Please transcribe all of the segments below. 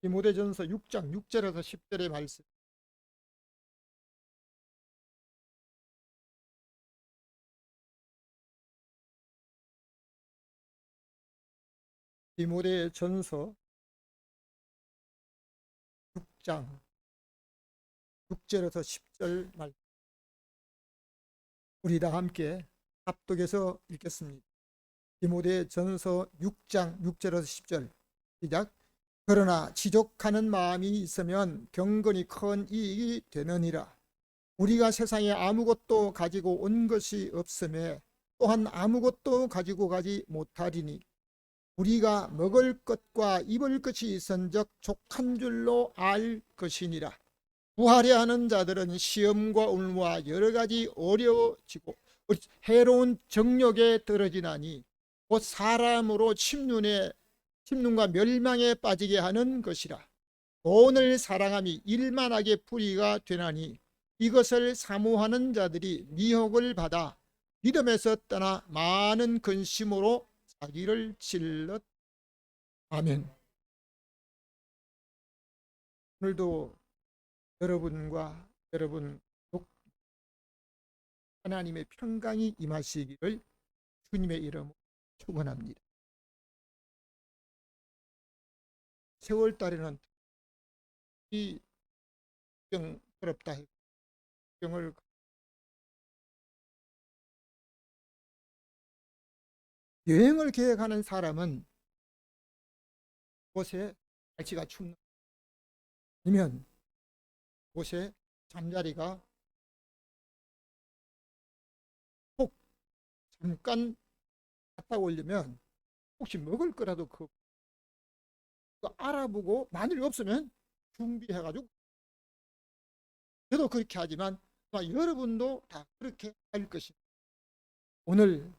디모데전서 6장 6절에서 10절의 말씀. 디모데전서 6장 6절에서 10절 말씀. 우리 다 함께 합독해서 읽겠습니다. 디모데전서 6장 6절에서 10절 시작. 그러나 지족하는 마음이 있으면 경건이 큰 이익이 되느니라. 우리가 세상에 아무것도 가지고 온 것이 없음에 또한 아무것도 가지고 가지 못하리니 우리가 먹을 것과 입을 것이 있은즉 족한 줄로 알 것이니라. 부하려 하는 자들은 시험과 올무와 여러 가지 어려워지고 해로운 정욕에 떨어지나니 곧 사람으로 침륜과 멸망에 빠지게 하는 것이라. 돈을 사랑함이 일만하게 풀이가 되나니 이것을 사모하는 자들이 미혹을 받아 믿음에서 떠나 많은 근심으로 자기를 찔렀. 아멘. 오늘도 여러분 하나님의 평강이 임하시기를 주님의 이름으로 축원합니다. 세월달에는 이 병스럽다 해서 병을 여행을 계획하는 사람은 곳에 날씨가 춥는 아니면 곳에 잠자리가 꼭 잠깐 갔다 오려면 혹시 먹을 거라도 그 알아보고 만일 없으면 준비해가지고, 저도 그렇게 하지만 아마 여러분도 다 그렇게 할 것입니다. 오늘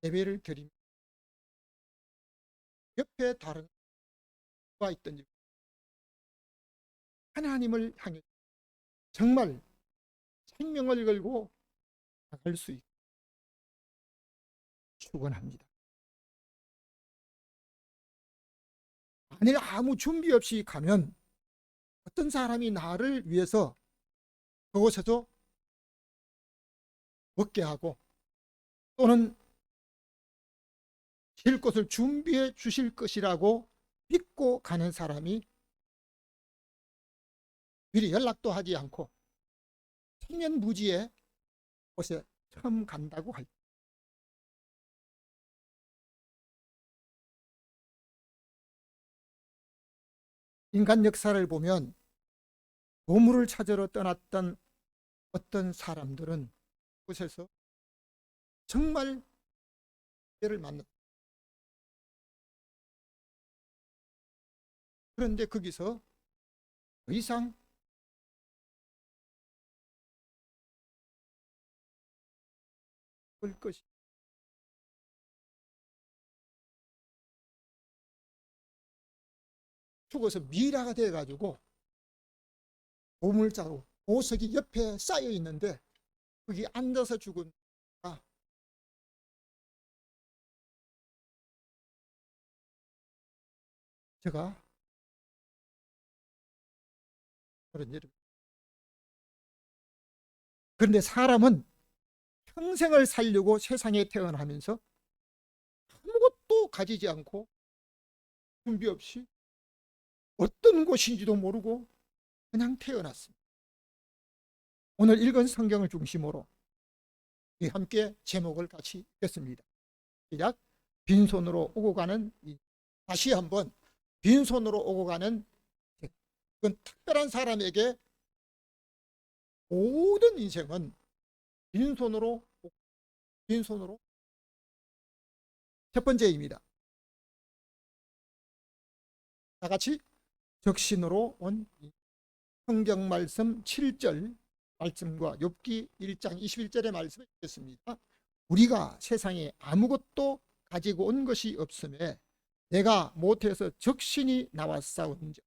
예배를 드리면 옆에 다른 누가 있든지 하나님을 향해 정말 생명을 걸고 나갈 수 있게 축원합니다. 만일 아무 준비 없이 가면 어떤 사람이 나를 위해서 그곳에서 먹게 하고 또는 쉴 곳을 준비해 주실 것이라고 믿고 가는 사람이 미리 연락도 하지 않고 천년무지의 곳에 처음 간다고 할 때, 인간 역사를 보면 보물을 찾으러 떠났던 어떤 사람들은 그곳에서 정말 때를 만났다. 그런데 거기서 더 이상 볼 것이 죽어서 미라가 돼가지고 보물자루 보석이 옆에 쌓여 있는데 거기 앉아서 죽은. 제가 그런 일을. 그런데 사람은 평생을 살려고 세상에 태어나면서 아무것도 가지지 않고 준비 없이 어떤 곳인지도 모르고 그냥 태어났습니다. 오늘 읽은 성경을 중심으로 함께 제목을 같이 읽겠습니다. 시작. 빈손으로 오고 가는. 다시 한번 빈손으로 오고 가는. 그건 특별한 사람에게 모든 인생은 빈손으로. 첫 번째입니다. 다 같이 적신으로 온 성경 말씀 7절 말씀과 욥기 1장 21절의 말씀을 읽겠습니다. 우리가 세상에 아무것도 가지고 온 것이 없음에 내가 모태에서 적신이 나왔사온즉.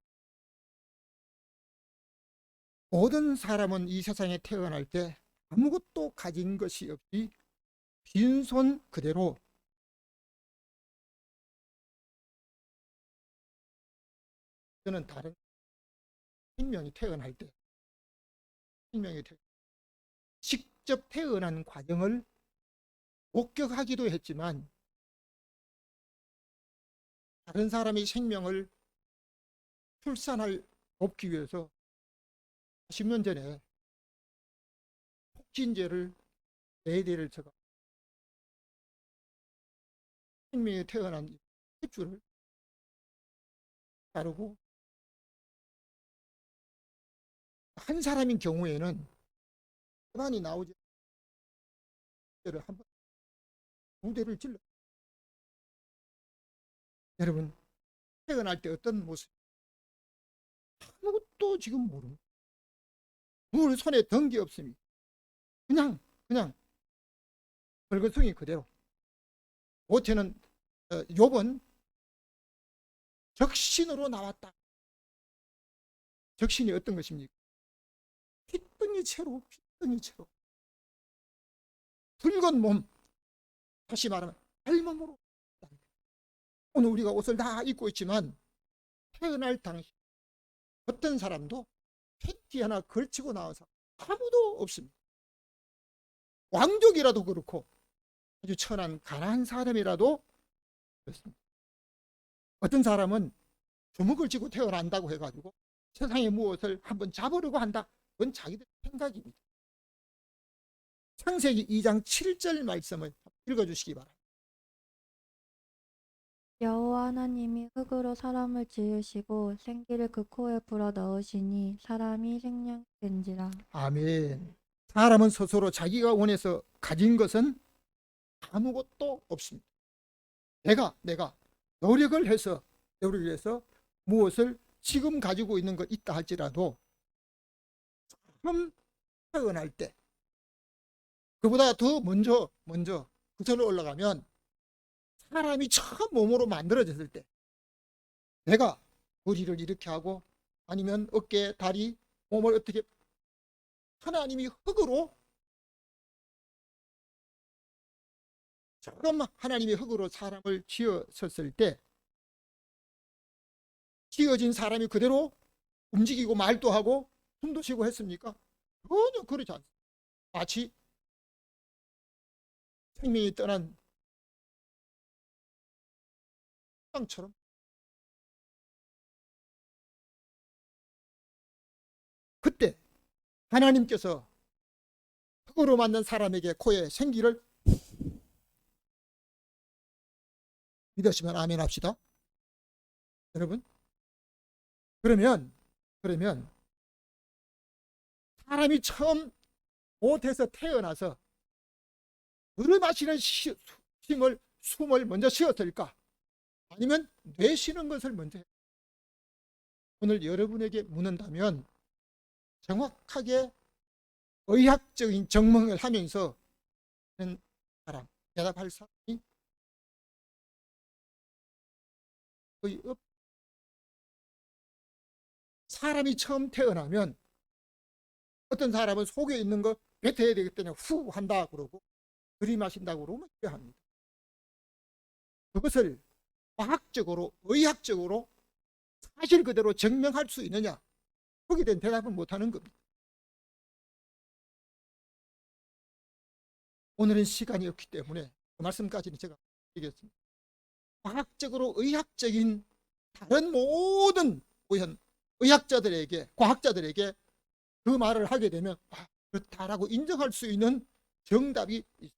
모든 사람은 이 세상에 태어날 때 아무것도 가진 것이 없이 빈손 그대로 저는 다른 생명이 태어날 때, 생명이 직접 태어난 과정을 목격하기도 했지만, 다른 사람의 생명을 출산할 돕기 위해서 10년 전에 폭진제를 4대를 쳐가 생명이 태어난 핏줄을 자르고, 한 사람인 경우에는 가만히 나오지 않는 한번 2대를 질러. 여러분, 태어날 때 어떤 모습? 아무것도 지금 모릅니다. 물 손에 든 게 없습니다. 그냥 벌거숭이 그대로. 모태는 욥은 적신으로 나왔다. 적신이 어떤 것입니까? 핏덩이채로 붉은 몸, 다시 말하면 알몸으로. 오늘 우리가 옷을 다 입고 있지만 태어날 당시 어떤 사람도 팬티 하나 걸치고 나와서 아무도 없습니다. 왕족이라도 그렇고 아주 천한 가난한 사람이라도 그렇습니다. 어떤 사람은 주먹을 쥐고 태어난다고 해가지고 세상에 무엇을 한번 잡으려고 한다. 그건 자기들 생각입니다. 창세기 2장 7절 말씀을 읽어주시기 바랍니다. 여호와 하나님이 흙으로 사람을 지으시고 생기를 그 코에 불어 넣으시니 사람이 생명이 된지라. 아멘. 사람은 스스로 자기가 원해서 가진 것은 아무것도 없습니다. 내가 노력을 해서 무엇을 지금 가지고 있는 것 있다 할지라도 처음 태어날 때, 그보다 더 먼저 그 절로 올라가면 사람이 처음 몸으로 만들어졌을 때, 내가 머리를 이렇게 하고 아니면 어깨, 다리, 몸을 어떻게, 하나님이 흙으로, 처음 하나님이 흙으로 사람을 지었을 때 지어진 사람이 그대로 움직이고 말도 하고 숨도 쉬고 했습니까? 전혀 그렇지 않습니다. 마치 생명이 떠난 땅처럼. 그때 하나님께서 흙으로 만든 사람에게 코에 생기를, 믿으시면 아멘 합시다. 여러분, 그러면 사람이 처음 못해서 태어나서 들이마시는 숨을 먼저 쉬었을까? 아니면 내쉬는 것을 먼저 했을까? 오늘 여러분에게 묻는다면 정확하게 의학적인 증명을 하면서 사람, 대답할 사람이 거의 없. 사람이 처음 태어나면 어떤 사람은 속에 있는 거 뱉어야 되기 때문에 후 한다 그러고 들이마신다고 그러면 합니다. 그것을 과학적으로, 의학적으로 사실 그대로 증명할 수 있느냐? 거기에 대한 대답은 못하는 겁니다. 오늘은 시간이 없기 때문에 그 말씀까지는 제가 드리겠습니다. 과학적으로 의학적인 다른 모든 의학자들에게, 과학자들에게 그 말을 하게 되면 그렇다라고 인정할 수 있는 정답이 있습니다.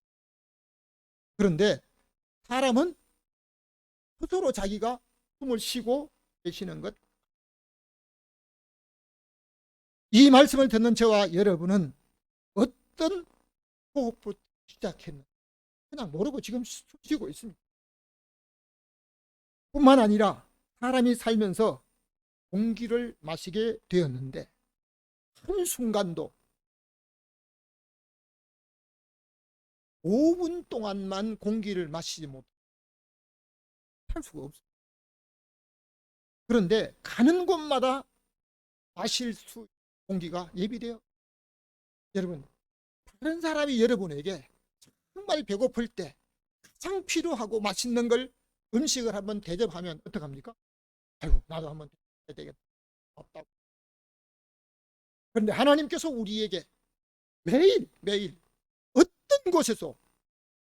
그런데 사람은 스스로 자기가 숨을 쉬고 계시는 것, 이 말씀을 듣는 저와 여러분은 어떤 호흡부터 시작했는지 그냥 모르고 지금 숨 쉬고 있습니다. 뿐만 아니라 사람이 살면서 공기를 마시게 되었는데 한순간도 5분 동안만 공기를 마시지 못할 수가 없어요. 그런데 가는 곳마다 마실 수 공기가 예비돼요. 여러분, 다른 사람이 여러분에게 정말 배고플 때 가장 필요하고 맛있는 걸, 음식을 한번 대접하면 어떡합니까? 아이고 나도 한번 되겠다. 없다고. 그런데 하나님께서 우리에게 매일 매일 어떤 곳에서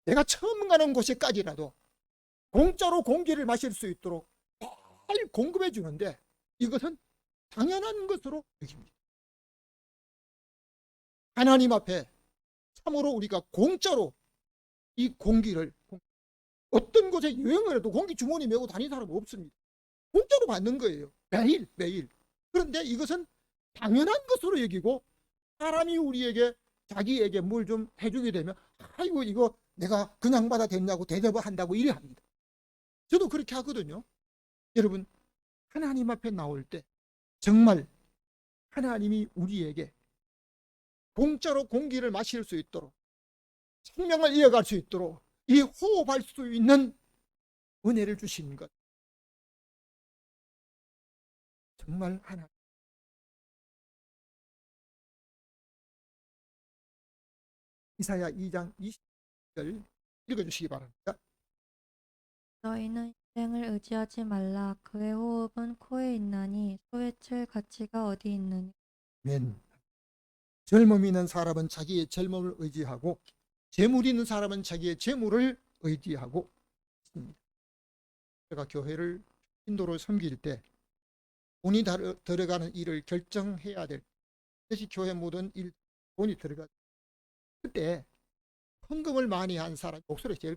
내가 처음 가는 곳에까지라도 공짜로 공기를 마실 수 있도록 잘 공급해 주는데 이것은 당연한 것으로 여깁니다. 하나님 앞에 참으로 우리가 공짜로 이 공기를 어떤 곳에 여행을 해도 공기 주머니 메고 다니는 사람 없습니다. 공짜로 받는 거예요. 매일 매일. 그런데 이것은 당연한 것으로 여기고 사람이 우리에게 자기에게 뭘 좀 해주게 되면 아이고 이거 내가 그냥 받아 됐냐고 대접을 한다고 이래 합니다. 저도 그렇게 하거든요. 여러분 하나님 앞에 나올 때 정말 하나님이 우리에게 공짜로 공기를 마실 수 있도록 생명을 이어갈 수 있도록 이 호흡할 수 있는 은혜를 주신 것 정말 하나님. 이사야 2장 20절 읽어주시기 바랍니다. 너희는 인생을 의지하지 말라. 그의 호흡은 코에 있나니 소해칠 가치가 어디 있느냐. 아멘. 젊음 있는 사람은 자기의 젊음을 의지하고 재물 있는 사람은 자기의 재물을 의지하고 있습니다. 제가 교회를 인도로 섬길 때 돈이 들어가는 일을 결정해야 될 것이 교회 모든 일 돈이 들어가 그때 헌금을 많이 한 사람 목소리 제일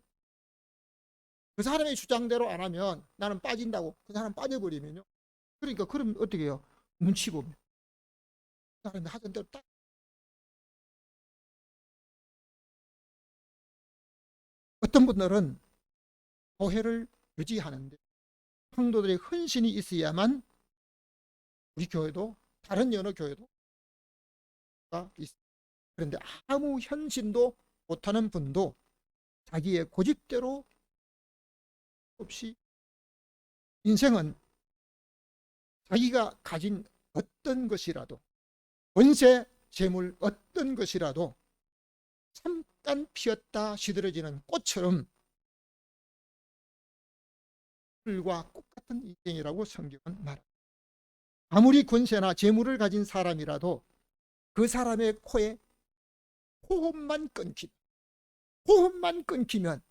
그 사람의 주장대로 안 하면 나는 빠진다고 그 사람 빠져버리면요. 그러니까 그럼 어떻게 해요? 눈치 보면 그 사람이 하던 대로 딱 어떤 분들은 교회를 유지하는데 성도들의 헌신이 있어야만 우리 교회도 다른 여러 교회도 있습니다. 그런데 아무 헌신도 못하는 분도 자기의 고집대로 없이 인생은 자기가 가진 어떤 것이라도 권세, 재물 어떤 것이라도 잠깐 피었다 시들어지는 꽃처럼 풀과 꽃 같은 인생이라고 성경은 말합니다. 아무리 권세나 재물을 가진 사람이라도 그 사람의 코에 호흡만 끊기면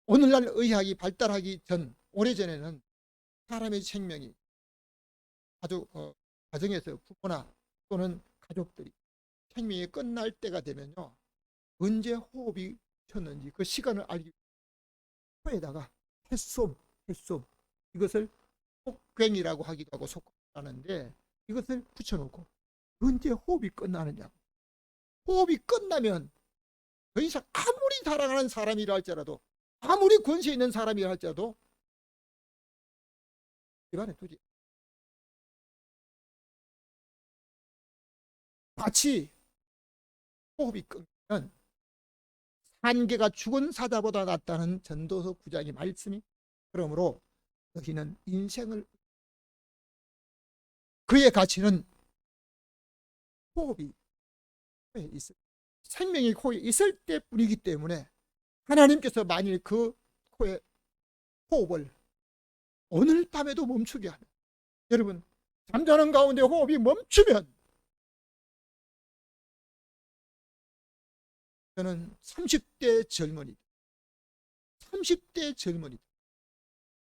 오늘날 의학이 발달하기 전 오래전에는 사람의 생명이 아주 가정에서 부모나 또는 가족들이 생명이 끝날 때가 되면요 언제 호흡이 쳤는지 그 시간을 알기 위해 코에다가 햇솜 이것을 속괭이라고 하기도 하고 속하는데 이것을 붙여놓고 언제 호흡이 끝나느냐고. 호흡이 끝나면 더 이상 아무리 사랑하는 사람이라 할지라도 아무리 권세 있는 사람이라 할지라도 입안에 두지. 마치 호흡이 끊기면 한계가 죽은 사자보다 낫다는 전도서 9장의 말씀이 그러므로 너희는 인생을 그의 가치는 호흡이 코에 있을 생명이 코에 있을 때뿐이기 때문에 하나님께서 만일 그 코에 호흡을 오늘 밤에도 멈추게 하면 여러분 잠자는 가운데 호흡이 멈추면 저는 30대 젊은이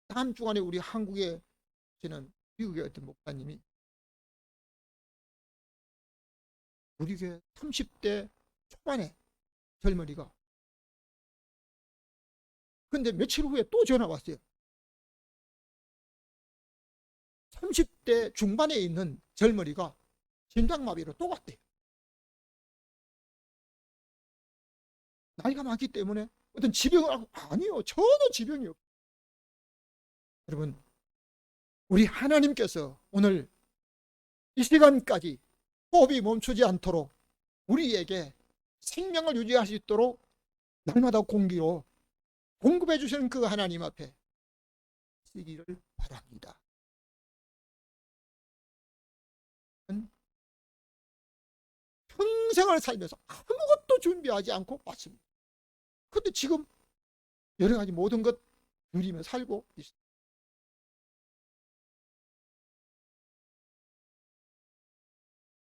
다음 주간에 우리 한국에 계시는 미국의 어떤 목사님이 우리 교회 30대 초반에 젊은이가 근데 며칠 후에 또 전화 왔어요. 30대 중반에 있는 젊은이가 심장마비로 또 갔대요. 나이가 많기 때문에 어떤 지병을 아니요 전혀 지병이 없어요. 여러분 우리 하나님께서 오늘 이 시간까지 호흡이 멈추지 않도록 우리에게 생명을 유지할 수 있도록 날마다 공기로 공급해 주시는 그 하나님 앞에 쓰기를 바랍니다. 평생을 살면서 아무것도 준비하지 않고 왔습니다. 근데 지금 여러 가지 모든 것 누리며 살고 있습니다.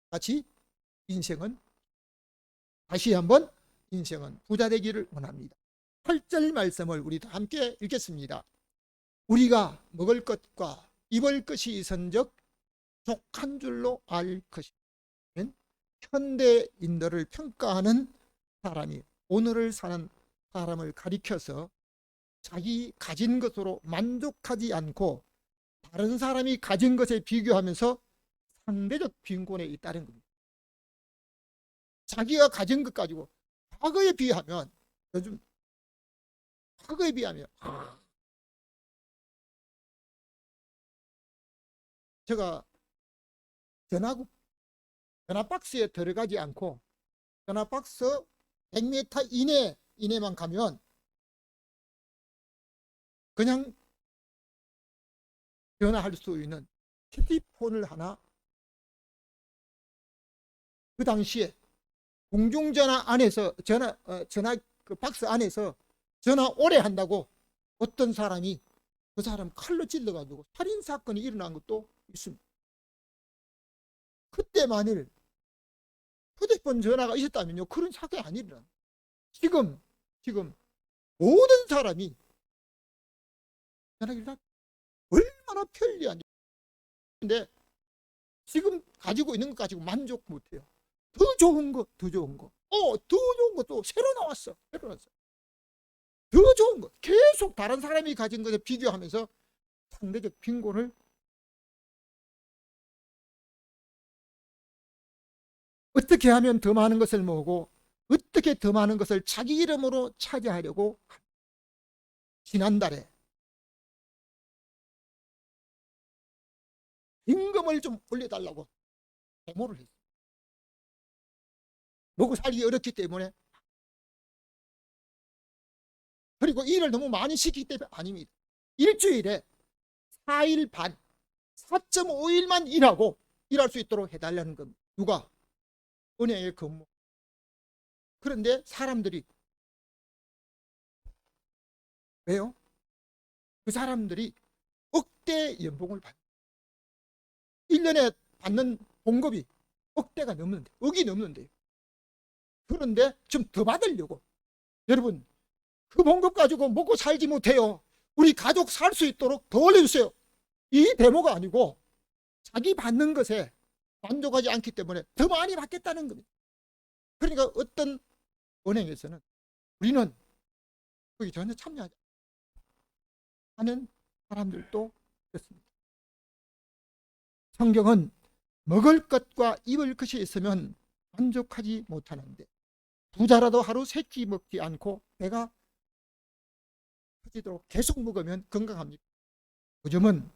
같이 인생은 다시 한번 인생은 부자 되기를 원합니다. 8절 말씀을 우리 다 함께 읽겠습니다. 우리가 먹을 것과 입을 것이 있은즉 족한 줄로 알 것이면 현대인들을 평가하는 사람이 오늘을 사는 사람을 가리켜서 자기 가진 것으로 만족하지 않고 다른 사람이 가진 것에 비교하면서 상대적 빈곤에 있다는 겁니다. 자기가 가진 것 가지고 과거에 비하면 요즘 과거에 비하면 제가 전화 박스에 들어가지 않고 전화 박스 100m 이내만 가면 그냥 전화할 수 있는 휴대폰을 하나 그 당시에 공중전화 안에서 전화 그 박스 안에서 전화 오래 한다고 어떤 사람이 그 사람 칼로 찔러가지고 살인 사건이 일어난 것도 있습니다. 그때 만일 휴대폰 전화가 있었다면요 그런 사건이 안 일어나. 지금 모든 사람이 전화기를 다 얼마나 편리한데 지금 가지고 있는 것 가지고 만족 못해요. 더 좋은 거 더 좋은 것도 새로 나왔어. 더 좋은 거 계속 다른 사람이 가진 것에 비교하면서 상대적 빈곤을 어떻게 하면 더 많은 것을 모으고 어떻게 더 많은 것을 자기 이름으로 차지하려고 지난달에 임금을 좀 올려달라고 데모를 했어요. 먹고 살기 어렵기 때문에. 그리고 일을 너무 많이 시키기 때문에 아닙니다. 일주일에 4일 반 4.5일만 일할 수 있도록 해달라는 겁니다. 누가? 은행에 근무. 그런데 사람들이 왜요? 그 사람들이 억대 연봉을 받는 1년에 받는 봉급이 억대가 넘는데 억이 넘는데요. 그런데 좀 더 받으려고 여러분 그 봉급 가지고 먹고 살지 못해요. 우리 가족 살 수 있도록 더 올려주세요. 이 데모가 아니고 자기 받는 것에 만족하지 않기 때문에 더 많이 받겠다는 겁니다. 그러니까 어떤 은행에서는 우리는 거기 전혀 참여하지 하는 사람들도 있습니다. 성경은 먹을 것과 입을 것이 있으면 만족하지 못하는데 부자라도 하루 세 끼 먹지 않고 배가 터지도록 계속 먹으면 건강합니다. 요즘은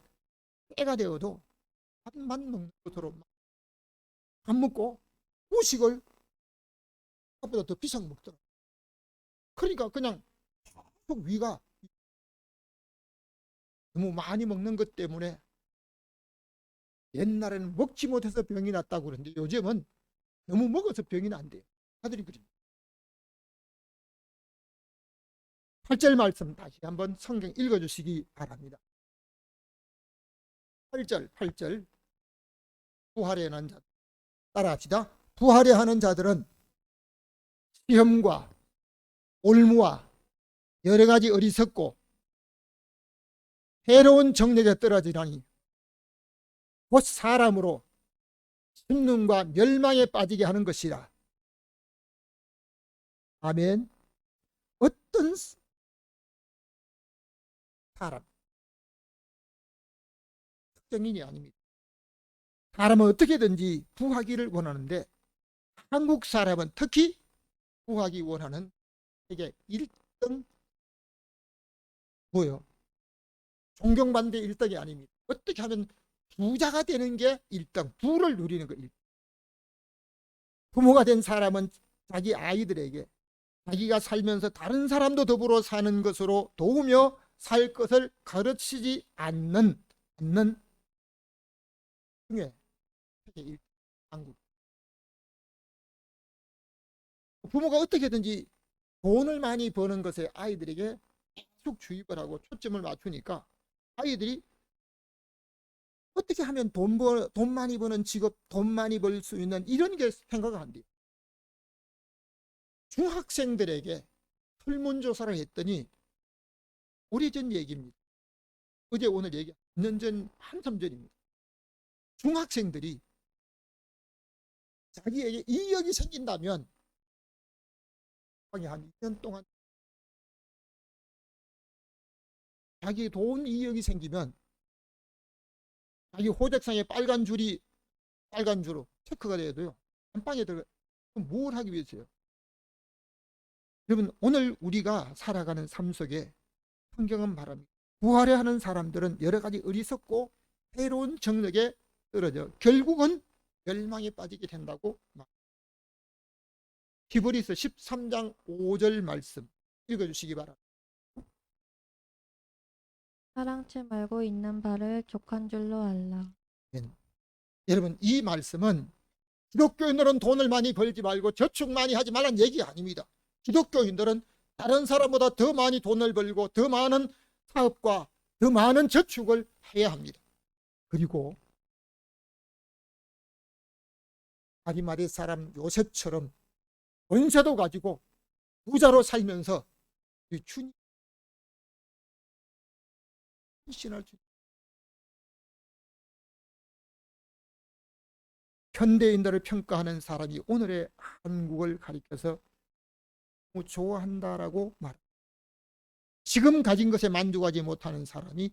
때가 되어도 밥만 먹는 것으로 안 먹고 후식을 밥보다 더 비싸게 먹더라고요. 그러니까 그냥 계속 위가 너무 많이 먹는 것 때문에 옛날에는 먹지 못해서 병이 났다고 그러는데 요즘은 너무 먹어서 병이 난대요. 다들이 그립니다. 8절 말씀 다시 한번 성경 읽어주시기 바랍니다. 8절 부활에 하는 자 따라합시다. 부활에 하는 자들은 시험과 올무와 여러 가지 어리석고 해로운 정력에 떨어지라니 곧 사람으로 심능과 멸망에 빠지게 하는 것이라. 아멘. 어떤 사람 특정인이 아닙니다. 사람은 어떻게든지 부하기를 원하는데 한국 사람은 특히 부하기 원하는 세계 1등 뭐요? 존경받는 게 1등이 아닙니다. 어떻게 하면 부자가 되는 게 1등, 부를 누리는 거 1등. 부모가 된 사람은 자기 아이들에게 자기가 살면서 다른 사람도 더불어 사는 것으로 도우며 살 것을 가르치지 않는 중에 세계 1등 한국. 부모가 어떻게든지 돈을 많이 버는 것에 아이들에게 계속 주입을 하고 초점을 맞추니까 아이들이 어떻게 하면 돈 많이 버는 직업, 돈 많이 벌 수 있는 이런 게 생각 안 돼요. 중학생들에게 설문조사를 했더니 오래전 얘기입니다. 어제 오늘 얘기 2년 전, 한참 전입니다. 중학생들이 자기에게 이익이 생긴다면 한 2년 동안 자기 돈 이익이 생기면 자기 호적상에 빨간 줄로 체크가 돼도요. 안방에 들어가. 그럼 뭘 하기 위해서요? 여러분, 오늘 우리가 살아가는 삶 속에 성경은 말합니다. 부활해 하는 사람들은 여러 가지 어리석고 새로운 정력에 떨어져 결국은 멸망에 빠지게 된다고 말합니다. 히브리서 13장 5절 말씀 읽어주시기 바랍니다. 사랑치 말고 있는 바를 족한 줄로 알라. 여러분, 이 말씀은 기독교인들은 돈을 많이 벌지 말고 저축 많이 하지 말라는 얘기 아닙니다. 기독교인들은 다른 사람보다 더 많이 돈을 벌고 더 많은 사업과 더 많은 저축을 해야 합니다. 그리고 아리마대 사람 요셉처럼 권세도 가지고 부자로 살면서 주님 신할 수 현대인들을 평가하는 사람이 오늘의 한국을 가리켜서 좋아한다라고 말합니다. 지금 가진 것에 만족하지 못하는 사람이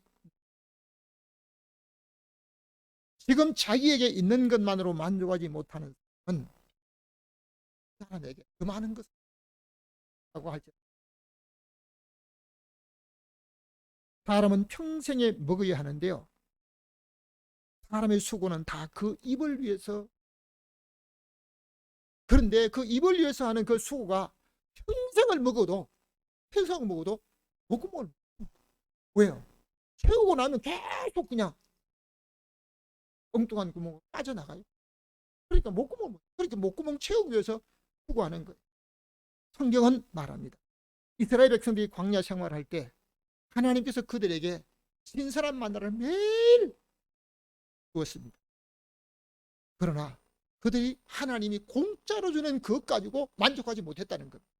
지금 자기에게 있는 것만으로 만족하지 못하는 사람은 사람에게 그 많은 것을 라고 할때 사람은 평생에 먹어야 하는데요. 사람의 수고는 다 그 입을 위해서, 그런데 그 입을 위해서 하는 그 수고가 평생을 먹어도 목구멍을 왜요? 채우고 나면 계속 그냥 엉뚱한 구멍으로 빠져나가요. 그러니까 목구멍 채우기 위해서 수고하는 거예요. 성경은 말합니다. 이스라엘 백성들이 광야 생활할 때 하나님께서 그들에게 신선한 만나를 매일 주었습니다. 그러나 그들이 하나님이 공짜로 주는 것 가지고 만족하지 못했다는 겁니다.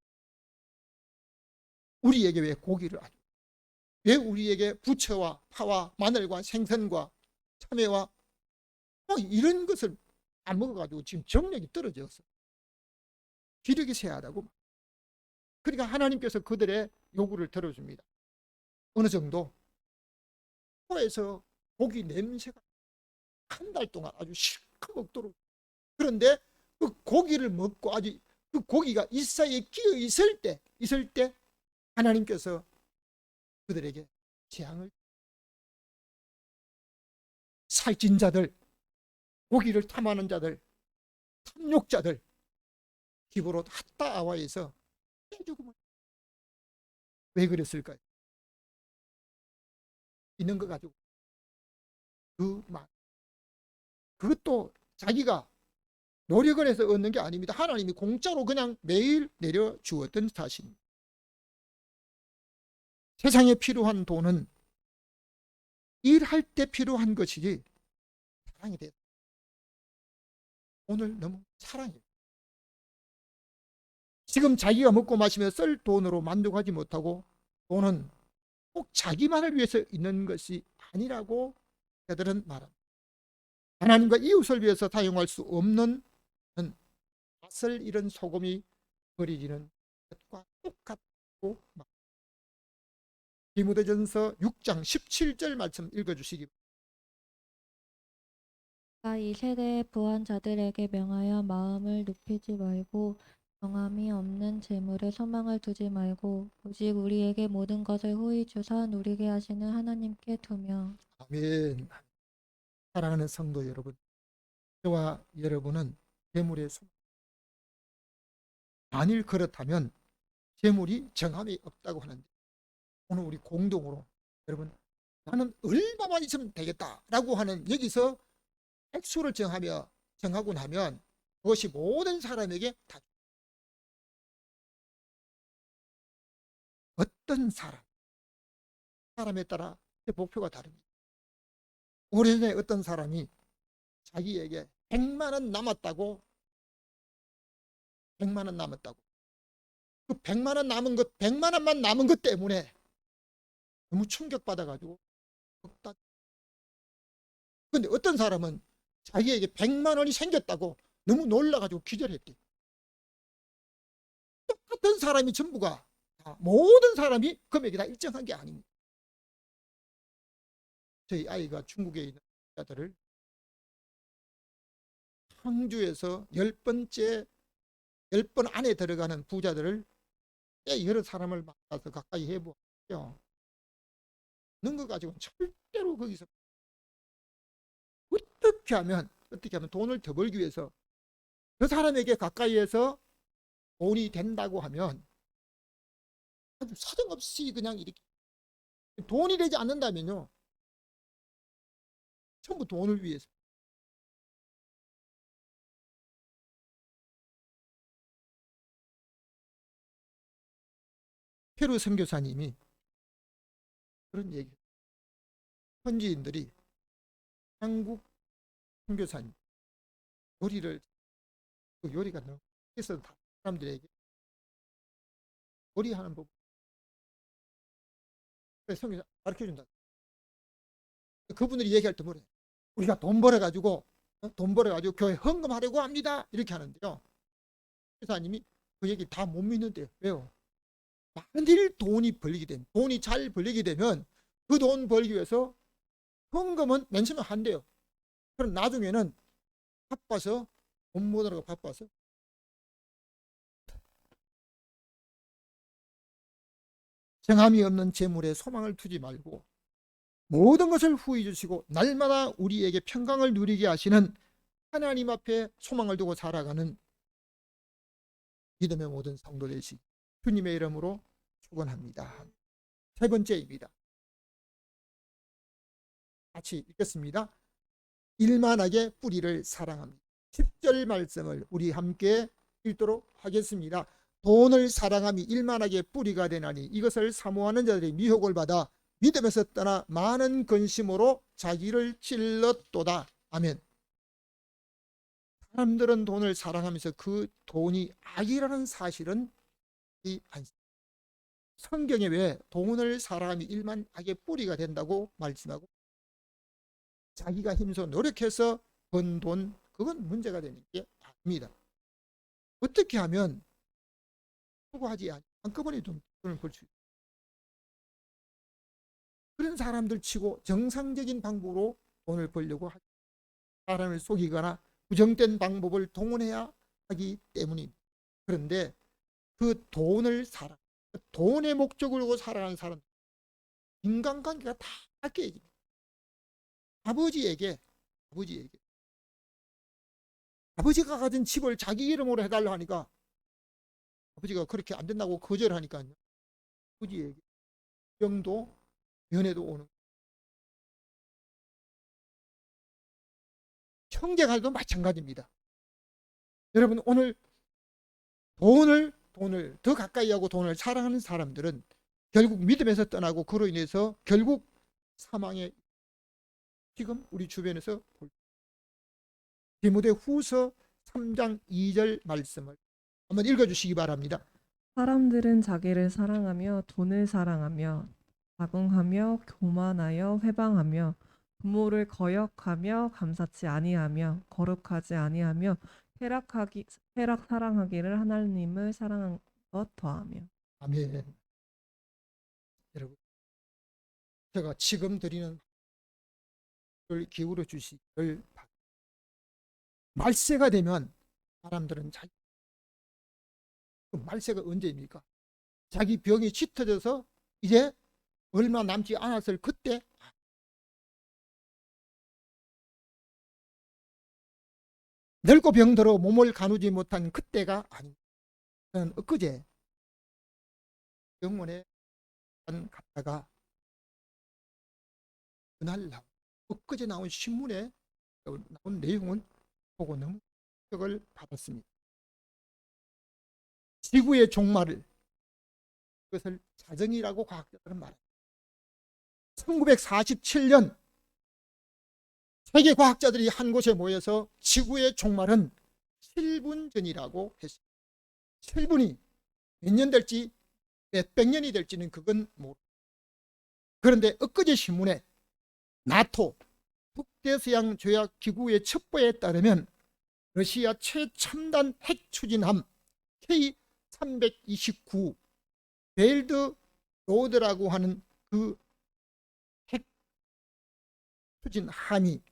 우리에게 왜 고기를 안 줘? 왜 우리에게 부채와 파와 마늘과 생선과 참외와 이런 것을 안 먹어가지고 지금 정력이 떨어졌어. 기력이 쇠하다고. 그러니까 하나님께서 그들의 요구를 들어줍니다. 어느 정도 코에서 고기 냄새가 한 달 동안 아주 실컷 먹도록. 그런데 그 고기를 먹고 아주 그 고기가 이 사이에 끼어 있을 때 하나님께서 그들에게 재앙을, 살찐 자들, 고기를 탐하는 자들, 탐욕자들 집으로 핫다 아와에서 죽음을. 왜 그랬을까요? 있는 거 가지고 그것도 자기가 노력을 해서 얻는 게 아닙니다. 하나님이 공짜로 그냥 매일 내려주었던 사실입니다. 세상에 필요한 돈은 일할 때 필요한 것이지 사랑이 돼. 오늘 너무 사랑해요. 지금 자기가 먹고 마시며 쓸 돈으로 만족하지 못하고 돈은 꼭 자기만을 위해서 있는 것이 아니라고 그들은 말합니다. 하나님과 이웃을 위해서 사용할 수 없는 맛을 잃은 소금이 버리지는 것과 똑같고 말합니다. 디모데전서 6장 17절 말씀 읽어주시기 바랍니다. 이 세대의 부한 자들에게 명하여 마음을 눕히지 말고 정함이 없는 재물에 소망을 두지 말고 오직 우리에게 모든 것을 후히 주사 누리게 하시는 하나님께 두며. 아멘. 사랑하는 성도 여러분, 저와 여러분은 재물의 소망. 만일 그렇다면 재물이 정함이 없다고 하는데 오늘 우리 공동으로 여러분 나는 얼마만 있으면 되겠다라고 하는 여기서 액수를 정하고 나면 그것이 모든 사람에게 다 어떤 사람 사람에 따라 목표가 다릅니다. 오래전에 어떤 사람이 자기에게 100만 원 남았다고, 100만 원 남았다고, 그 100만 원 남은 것, 100만 원만 남은 것 때문에 너무 충격받아가지고 근데 어떤 사람은 자기에게 100만 원이 생겼다고 너무 놀라가지고 기절했대. 똑같은 사람이 전부가 모든 사람이 금액이 다 일정한 게 아닙니다. 저희 아이가 중국에 있는 자들을 항주에서 10번째 10번 안에 들어가는 부자들을 꽤 여러 사람을 만나서 가까이 해보았죠. 그런 거 가지고는 절대로 거기서 어떻게 하면 돈을 더 벌기 위해서 그 사람에게 가까이에서 돈이 된다고 하면 아주 사정없이 그냥 이렇게 돈이 되지 않는다면요 전부 돈을 위해서. 페루 선교사님이 그런 얘기, 현지인들이 한국 선교사님 요리를, 그 요리가 너무 해서 사람들에게 요리하는 법 선교사 가르쳐준다. 그분들이 얘기할 때 뭐래, 우리가 돈 벌어가지고 교회 헌금하려고 합니다 이렇게 하는데요, 선교사님이 그 얘기 다 못 믿는데요. 왜요? 만일 돈이 잘 벌리게 되면 그 돈 벌기 위해서 헌금은 맨 처음에 한대요. 그럼 나중에는 바빠서 돈 모으느라고 바빠서 정함이 없는 재물에 소망을 두지 말고 모든 것을 후히 주시고 날마다 우리에게 평강을 누리게 하시는 하나님 앞에 소망을 두고 살아가는 믿음의 모든 성도 되시기 주님의 이름으로 축원합니다. 세 번째입니다. 같이 읽겠습니다. 일만하게 뿌리를 사랑합니다. 10절 말씀을 우리 함께 읽도록 하겠습니다. 돈을 사랑함이 일만하게 뿌리가 되나니 이것을 사모하는 자들이 미혹을 받아 믿음에서 떠나 많은 근심으로 자기를 찔렀도다. 아멘. 사람들은 돈을 사랑하면서 그 돈이 악이라는 사실은 않습니다. 성경에 왜 돈을 사랑함이 일만 악의 뿌리가 된다고 말씀하고 자기가 힘써 노력해서 번 돈 그건 문제가 되는 게 아닙니다. 어떻게 하면 수고하지 않고 한꺼번에 돈을 벌 수 있어요? 그런 사람들 치고 정상적인 방법으로 돈을 벌려고 하죠. 사람을 속이거나 부정된 방법을 동원해야 하기 때문입니다. 그런데 그 돈의 목적으로 살아가는 사람 인간관계가 다 깨집니다. 아버지가 가진 집을 자기 이름으로 해달라 하니까 아버지가 그렇게 안 된다고 거절하니까요. 아버지에게 병도 면회도 오는. 형제간도 마찬가지입니다. 여러분 오늘 돈을 더 가까이 하고 돈을 사랑하는 사람들은 결국 믿음에서 떠나고 그로 인해서 결국 사망에 지금 우리 주변에서 디모데후서 3장 2절 말씀을 한번 읽어주시기 바랍니다. 사람들은 자기를 사랑하며 돈을 사랑하며 자궁하며 교만하여 회방하며 부모를 거역하며 감사치 아니하며 거룩하지 아니하며 쾌락 사랑하기를 하나님을 사랑한 것 더하며. 아멘. 여러분 제가 지금 드리는 걸 기울여 주시기를 바랍니다. 말세가 되면 사람들은 그 말세가 언제입니까? 자기 병이 짙어져서 이제 얼마 남지 않았을 그때 늙고 병들어 몸을 가누지 못한 그때가 아닙니다. 저는 엊그제 병원에 갔다가 그날 엊그제 나온 신문에 나온 내용을 보고 너무 충격을 받았습니다. 지구의 종말을 그것을 자정이라고 과학자들은 말합니다. 1947년 세계 과학자들이 한 곳에 모여서 지구의 종말은 7분 전이라고 했습니다. 7분이 몇 년 될지 몇백 년이 될지는 그건 모르겠습니다. 그런데 엊그제 신문에 나토 북대서양조약기구의 첩보에 따르면 러시아 최첨단 핵 추진함 K329 벨드 로드라고 하는 그 핵 추진함이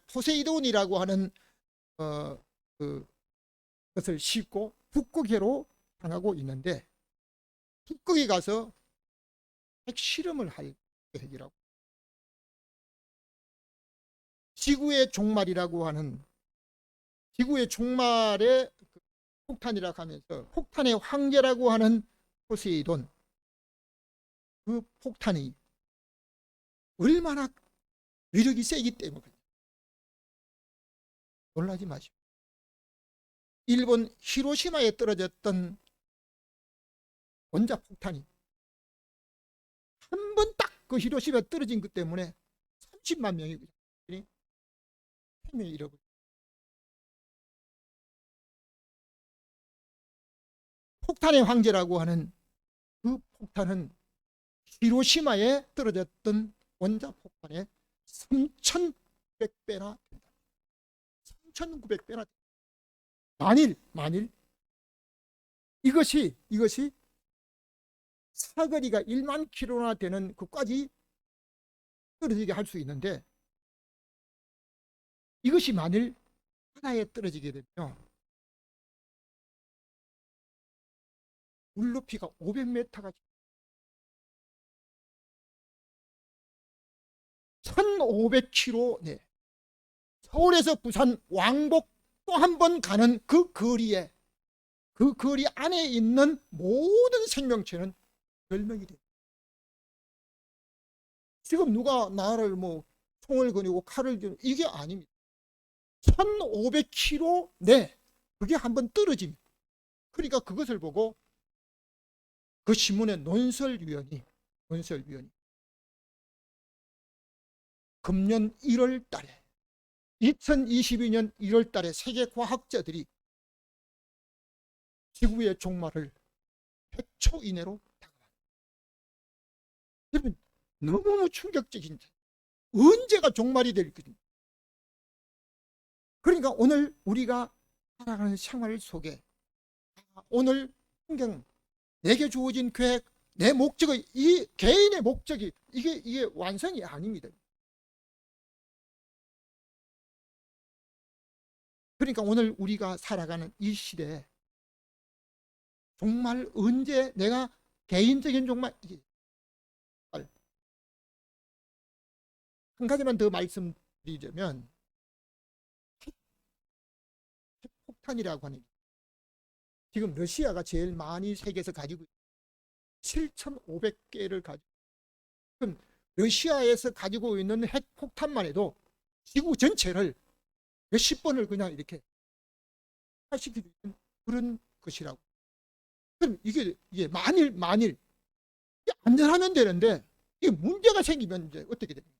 포세이돈이라고 하는 것을 싣고 북극해로 향하고 있는데, 북극에 가서 핵실험을 할 계획이라고. 지구의 종말이라고 하는, 지구의 종말의 폭탄이라고 하면서 폭탄의 황제라고 하는 포세이돈, 그 폭탄이 얼마나 위력이 세기 때문에 놀라지 마시고, 일본 히로시마에 떨어졌던 원자폭탄이 한 번 딱 그 히로시마에 떨어진 것 때문에 30만 명이 생명을 잃어버렸어요. 폭탄의 황제라고 하는 그 폭탄은 히로시마에 떨어졌던 원자폭탄의 3,900배나 된다. 3,900배나 된다. 만일 이것이 사거리가 1만 킬로나 되는 그까지 떨어지게 할 수 있는데, 이것이 만일 하나에 떨어지게 되면 물 높이가 500m가 1,500km 내 서울에서 부산 왕복 또 한 번 가는 그 거리 안에 있는 모든 생명체는 멸망이 돼. 지금 누가 나를 총을 거니고 칼을 쥐고 이게 아닙니다. 1,500km 내 그게 한번 떨어집니다. 그러니까 그것을 보고 그 신문의 논설위원이 금년 1월 달에 2022년 1월 달에 세계 과학자들이 지구의 종말을 100초 이내로 당합니다. 여러분, 너무 충격적인, 언제가 종말이 될 것인가. 그러니까 오늘 우리가 살아가는 생활 속에 오늘 환경, 내게 주어진 계획, 내 목적의, 이 개인의 목적이 이게 완성이 아닙니다. 그러니까 오늘 우리가 살아가는 이 시대에 정말 언제 내가 개인적인 종말, 한 가지만 더 말씀드리자면, 핵폭탄이라고 하는, 지금 러시아가 제일 많이 세계에서 가지고 7,500개를 가지고, 그럼 러시아에서 가지고 있는 핵폭탄만 해도 지구 전체를 몇십 번을 그냥 이렇게 파시키는 그런 것이라고. 그럼 이게 만일 이게 안전하면 되는데 이게 문제가 생기면 이제 어떻게 됩니까?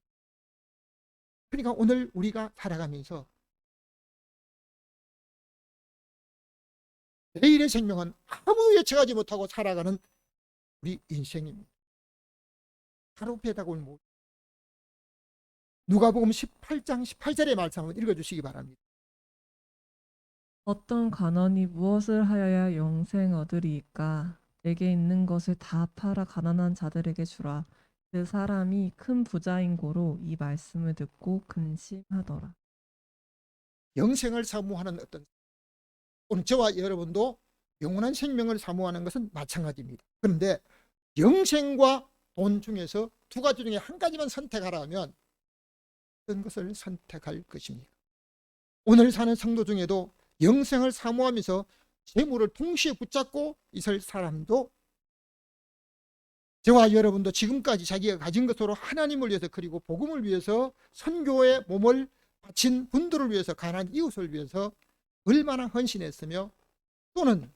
그러니까 오늘 우리가 살아가면서 내일의 생명은 아무 예측하지 못하고 살아가는 우리 인생입니다. 하루 배닥을 못. 누가복음 18장 18절의 말씀 한번 읽어주시기 바랍니다. 어떤 간원이 무엇을 하여야 영생 얻으리이까? 내게 있는 것을 다 팔아 가난한 자들에게 주라. 그 사람이 큰 부자인 고로 이 말씀을 듣고 근심하더라. 영생을 사모하는 오늘 저와 여러분도 영원한 생명을 사모하는 것은 마찬가지입니다. 그런데 영생과 돈 중에서 두 가지 중에 한 가지만 선택하라면 어떤 것을 선택할 것입니까? 오늘 사는 성도 중에도 영생을 사모하면서 재물을 동시에 붙잡고 있을 사람도, 저와 여러분도 지금까지 자기가 가진 것으로 하나님을 위해서, 그리고 복음을 위해서, 선교의 몸을 바친 분들을 위해서, 가난한 이웃을 위해서 얼마나 헌신했으며, 또는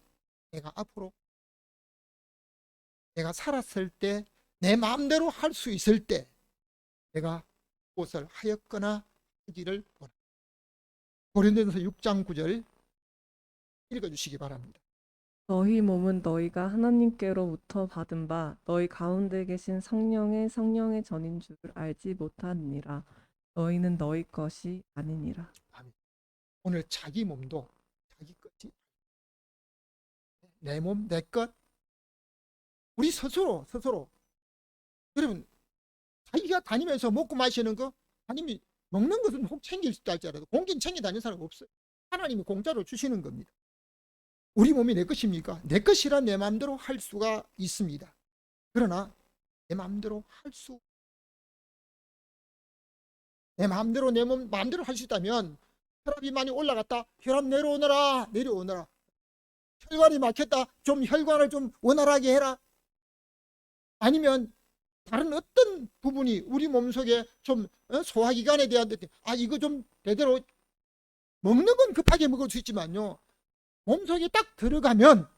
내가 앞으로 내가 살았을 때 내 마음대로 할 수 있을 때 내가 무엇을 하였거나 하기를 원합니다. 고린도전서 6장 9절 읽어주시기 바랍니다. 너희 몸은 너희가 하나님께로부터 받은 바 너희 가운데 계신 성령의 전인 줄 알지 못하느니라. 너희는 너희 것이 아니니라. 오늘 자기 몸도 자기 것이 내 몸, 내 것, 우리 스스로 여러분 자기가 다니면서 먹고 마시는 거 하나님이 먹는 것은 혹 챙길 수도 할지라도 공기는 챙겨 다니는 사람 없어요. 하나님이 공짜로 주시는 겁니다. 우리 몸이 내 것입니까? 내 것이란 내 마음대로 할 수가 있습니다. 그러나 내 마음대로 내 마음대로 내 몸 마음대로 할 수 있다면 혈압이 많이 올라갔다. 혈압 내려오너라. 혈관이 막혔다. 좀 혈관을 좀 원활하게 해라. 아니면 다른 어떤 부분이 우리 몸속에 좀 소화기관에 대한 이거 좀 제대로 먹는 건 급하게 먹을 수 있지만요. 몸속에 딱 들어가면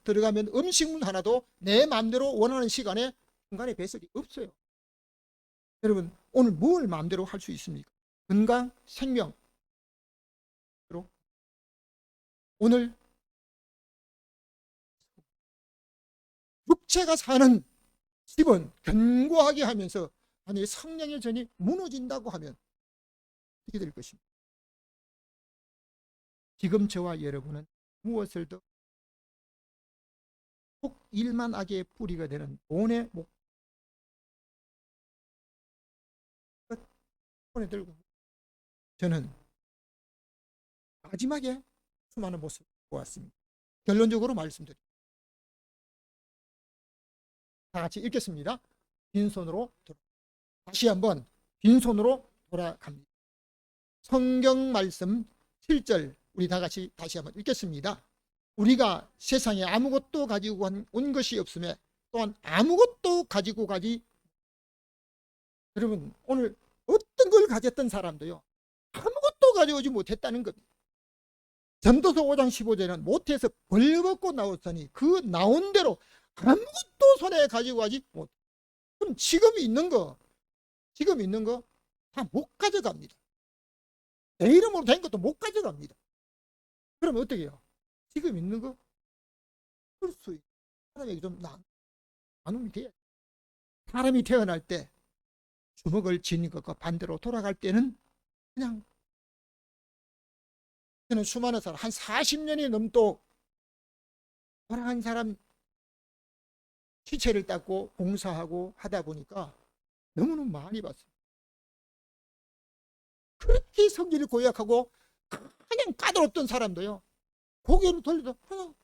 음식물 하나도 내 마음대로 원하는 시간에 중간에 배설이 없어요. 여러분 오늘 뭘 마음대로 할 수 있습니까? 건강, 생명. 오늘 육체가 사는 집은 견고하게 하면서 만약에 성령의 전이 무너진다고 하면 어떻게 될 것입니까? 지금 저와 여러분은 무엇을 더 꼭 일만 악의 뿌리가 되는 돈의 손에 들고 저는 마지막에 수많은 모습을 보았습니다. 결론적으로 말씀드립니다. 다 같이 읽겠습니다. 빈손으로 다시 한번 빈손으로 돌아갑니다. 성경 말씀 7절 우리 다 같이 다시 한번 읽겠습니다. 우리가 세상에 아무것도 가지고 온 것이 없음에 또한 아무것도 가지고 가지. 여러분 오늘 어떤 걸 가졌던 사람도요 아무것도 가져오지 못했다는 겁니다. 전도서 5장 15절은 모태에서 벌거벗고 나왔으니 그 나온 대로 아무것도 손에 가지고 가지 못. 그럼 지금 있는 거 다 못 가져갑니다. 내 이름으로 된 것도 못 가져갑니다. 그러면 어떻게 해요? 지금 있는 거 쓸 수 있고 사람에게 좀 나눔이 돼야. 사람이 태어날 때 주먹을 쥐는 것과 반대로 돌아갈 때는 그냥 저는 수많은 사람 한 40년이 넘도록 돌아간 사람 시체를 닦고 봉사하고 하다 보니까 너무너무 많이 봤어요. 그렇게 성질을 고약하고 그냥 까다롭던 사람도요 고개를 돌려서 그냥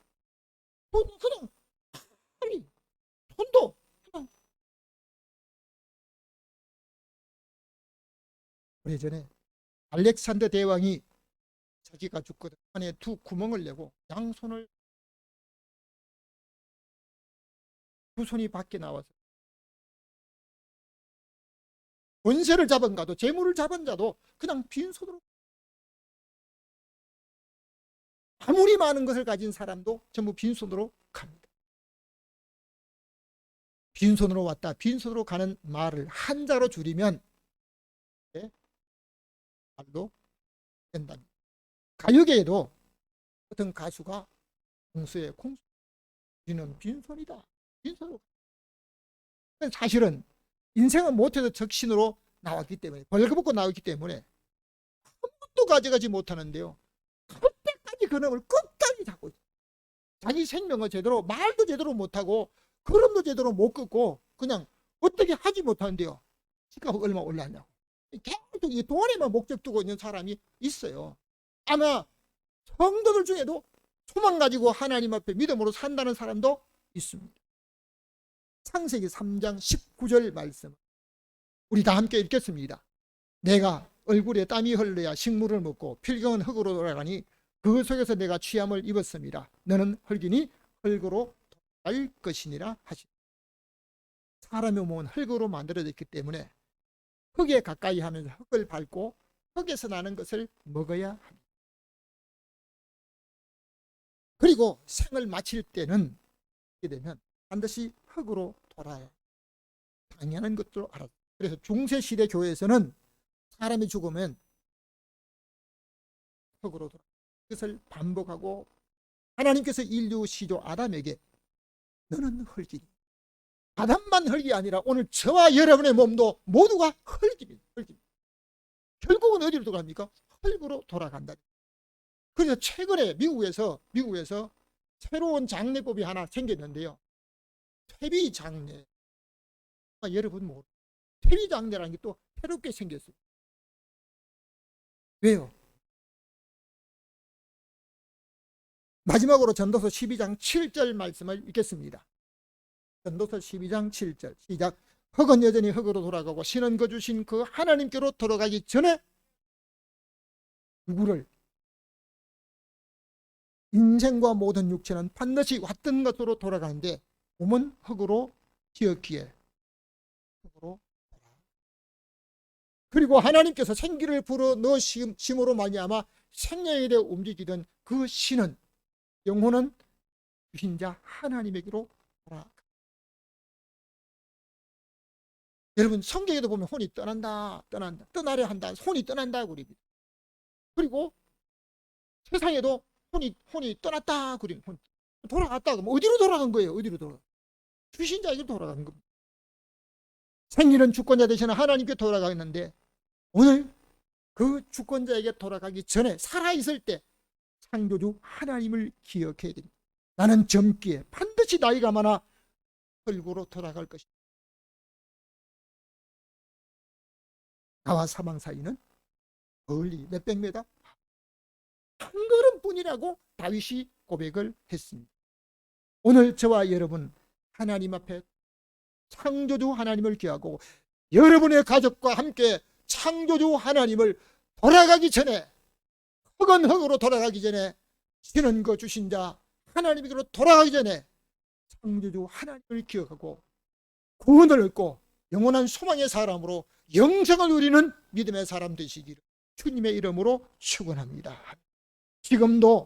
손도 그냥. 오래전에 알렉산더 대왕이 자기가 죽거든 안에 두 구멍을 내고 양손을 두 손이 밖에 나와서 원세를 잡은 자도 재물을 잡은 자도 그냥 빈손으로, 아무리 많은 것을 가진 사람도 전부 빈손으로 갑니다. 빈손으로 왔다 빈손으로 가는 말을 한자로 줄이면 말도 된답니다. 가요계에도 어떤 가수가 공수에 우리는 빈손이다. 빈손으로. 사실은 인생은 못해서 적신으로 나왔기 때문에 벌거벗고 나왔기 때문에 아무것도 가져가지 못하는데요. 그때까지 그놈을 끝까지 잡고 있어요. 자기 생명을 제대로 말도 제대로 못하고 걸음도 제대로 못 걷고 그냥 어떻게 하지 못하는데요. 집값 얼마 올랐냐고. 계속 이 돈에만 목적 두고 있는 사람이 있어요. 아마 성도들 중에도 소망 가지고 하나님 앞에 믿음으로 산다는 사람도 있습니다. 창세기 3장 19절 말씀 우리 다 함께 읽겠습니다. 내가 얼굴에 땀이 흘러야 식물을 먹고 필경은 흙으로 돌아가니 그 속에서 내가 취함을 입었습니다. 너는 흙이니 흙으로 돌아갈 것이니라 하시니. 사람의 몸은 흙으로 만들어졌기 때문에 흙에 가까이 하면서 흙을 밟고 흙에서 나는 것을 먹어야 합니다. 그리고 생을 마칠 때는 이렇게 되면 반드시 흙으로 돌아야 당연한 것들로 알았어요. 그래서 중세시대 교회에서는 사람이 죽으면 흙으로 돌아. 그것을 반복하고 하나님께서 인류 시조 아담에게 너는 흙이니, 아담만 흙이 아니라 오늘 저와 여러분의 몸도 모두가 흙입니다. 흙입니다. 결국은 어디로 돌아갑니까? 흙으로 돌아간다. 그래서 최근에 미국에서 새로운 장례법이 하나 생겼는데요. 퇴비 장례. 여러분 모르. 퇴비 장례라는 게 또 새롭게 생겼어요. 왜요? 마지막으로 전도서 12장 7절 말씀을 읽겠습니다. 전도서 12장 7절 시작. 흙은 여전히 흙으로 돌아가고 신은 그 주신 그 하나님께로 돌아가기 전에 누구를? 인생과 모든 육체는 반드시 왔던 것으로 돌아가는데 몸은 흙으로 지었기에 흙으로 돌아가. 그리고 하나님께서 생기를 불어 넣으심으로 말미암아 생명에 대해 움직이던 그 신은, 영혼은 주신 자 하나님에게로 돌아가. 여러분 성경에도 보면 혼이 떠나려 한다, 혼이 떠난다 그럽니다. 그리고 세상에도 혼이 떠났다 그러면 돌아갔다 그러면 어디로 돌아간 거예요? 어디로 돌아가? 주신 자에게 돌아간 겁니다. 생기는 주권자 되시는 하나님께 돌아가겠는데 오늘 그 주권자에게 돌아가기 전에 살아있을 때 창조주 하나님을 기억해야 됩니다. 나는 젊기에 반드시 나이가 많아 흙으로 돌아갈 것이다. 나와 사망 사이는 멀리 몇백 메다 한 걸음뿐이라고 다윗이 고백을 했습니다. 오늘 저와 여러분 하나님 앞에 창조주 하나님을 기하고 여러분의 가족과 함께 창조주 하나님을 돌아가기 전에, 흙은 흙으로 돌아가기 전에, 신은 그 주신 자 하나님에게로 돌아가기 전에 창조주 하나님을 기억하고 구원을 얻고 영원한 소망의 사람으로 영생을 누리는 믿음의 사람 되시기를 주님의 이름으로 축원합니다. 지금도